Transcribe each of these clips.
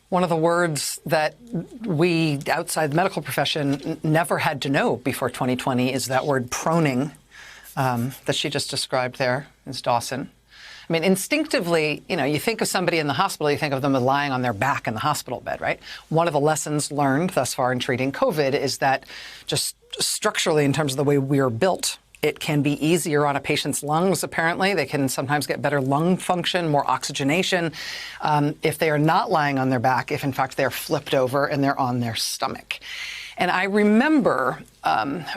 One of the words that we outside the medical profession never had to know before 2020 is that word proning that she just described there, Ms. Dawson. I mean, instinctively, you think of somebody in the hospital, you think of them as lying on their back in the hospital bed, right? One of the lessons learned thus far in treating COVID is that just structurally, in terms of the way we are built, it can be easier on a patient's lungs, apparently. They can sometimes get better lung function, more oxygenation, if they are not lying on their back, if in fact they're flipped over and they're on their stomach. And I remember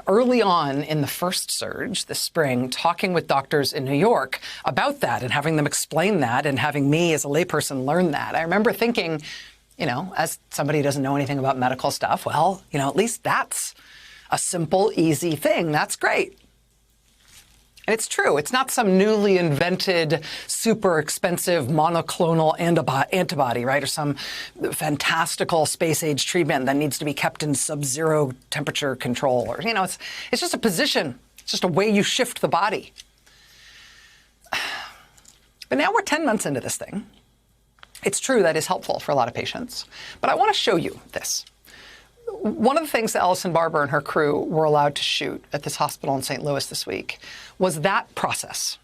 early on in the first surge this spring, talking with doctors in New York about that and having them explain that and having me as a layperson learn that. I remember thinking, as somebody who doesn't know anything about medical stuff, well, at least that's a simple, easy thing. That's great. And it's true. It's not some newly invented, super expensive monoclonal antibody, right? Or some fantastical space-age treatment that needs to be kept in sub-zero temperature control. Or, it's just a position. It's just a way you shift the body. But now we're 10 months into this thing. It's true that is helpful for a lot of patients. But I want to show you this. One of the things that Allison Barber and her crew were allowed to shoot at this hospital in St. Louis this week was that process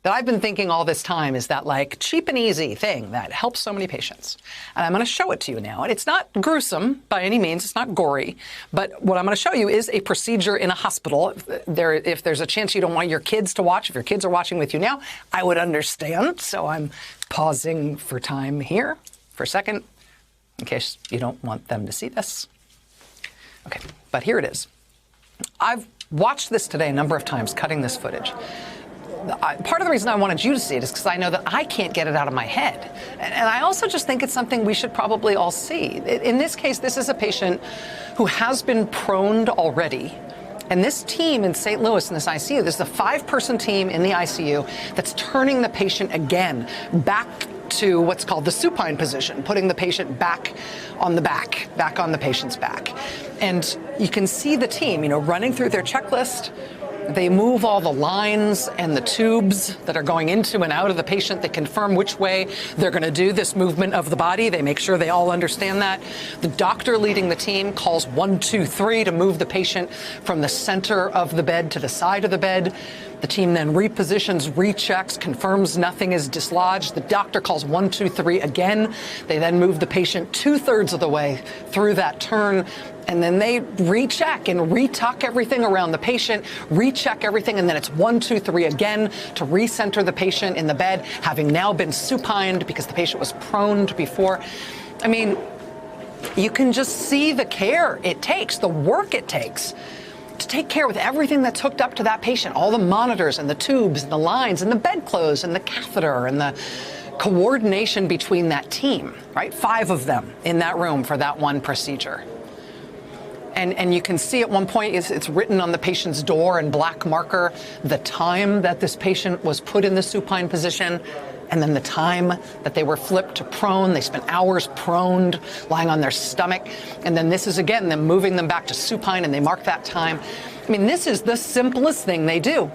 that I've been thinking all this time is that cheap and easy thing that helps so many patients. And I'm going to show it to you now. And it's not gruesome by any means. It's not gory. But what I'm going to show you is a procedure in a hospital. If there's a chance you don't want your kids to watch, if your kids are watching with you now, I would understand. So I'm pausing for time here for a second in case you don't want them to see this. Okay, but here it is. I've watched this today a number of times, cutting this footage. Part of the reason I wanted you to see it is because I know that I can't get it out of my head. And I also just think it's something we should probably all see. In this case, this is a patient who has been proned already. And this team in St. Louis in this ICU, this is a 5-person team in the ICU that's turning the patient again back to what's called the supine position, putting the patient back on the patient's back. And you can see the team, running through their checklist. They move all the lines and the tubes that are going into and out of the patient. They confirm which way they're going to do this movement of the body. They make sure they all understand that. The doctor leading the team calls 1, 2, 3 to move the patient from the center of the bed to the side of the bed. The team then repositions, rechecks, confirms nothing is dislodged. The doctor calls 1, 2, 3 again. They then move the patient 2/3 of the way through that turn. And then they recheck and retuck everything around the patient, recheck everything, and then it's 1, 2, 3 again to recenter the patient in the bed, having now been supined because the patient was proned before. I mean, you can just see the care it takes, the work it takes to take care with everything that's hooked up to that patient, all the monitors and the tubes and the lines and the bedclothes and the catheter and the coordination between that team, right? 5 of them in that room for that one procedure. And you can see at one point it's written on the patient's door in black marker the time that this patient was put in the supine position and then the time that they were flipped to prone. They spent hours proned, lying on their stomach. And then this is, again, them moving them back to supine, and they mark that time. I mean, this is the simplest thing they do.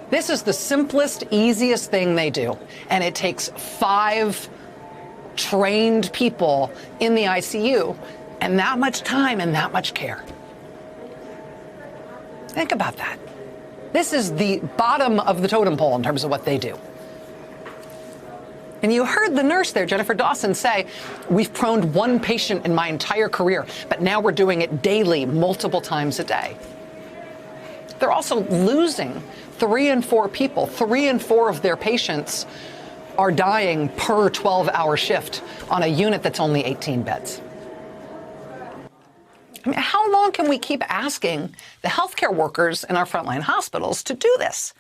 This is the simplest, easiest thing they do. And it takes 5 trained people in the ICU and that much time and that much care. Think about that. This is the bottom of the totem pole in terms of what they do. And you heard the nurse there, Jennifer Dawson, say, we've proned 1 patient in my entire career, but now we're doing it daily, multiple times a day. They're also losing 3 and 4 people. 3 and 4 of their patients are dying per 12-hour shift on a unit that's only 18 beds. I mean, how long can we keep asking the healthcare workers in our frontline hospitals to do this?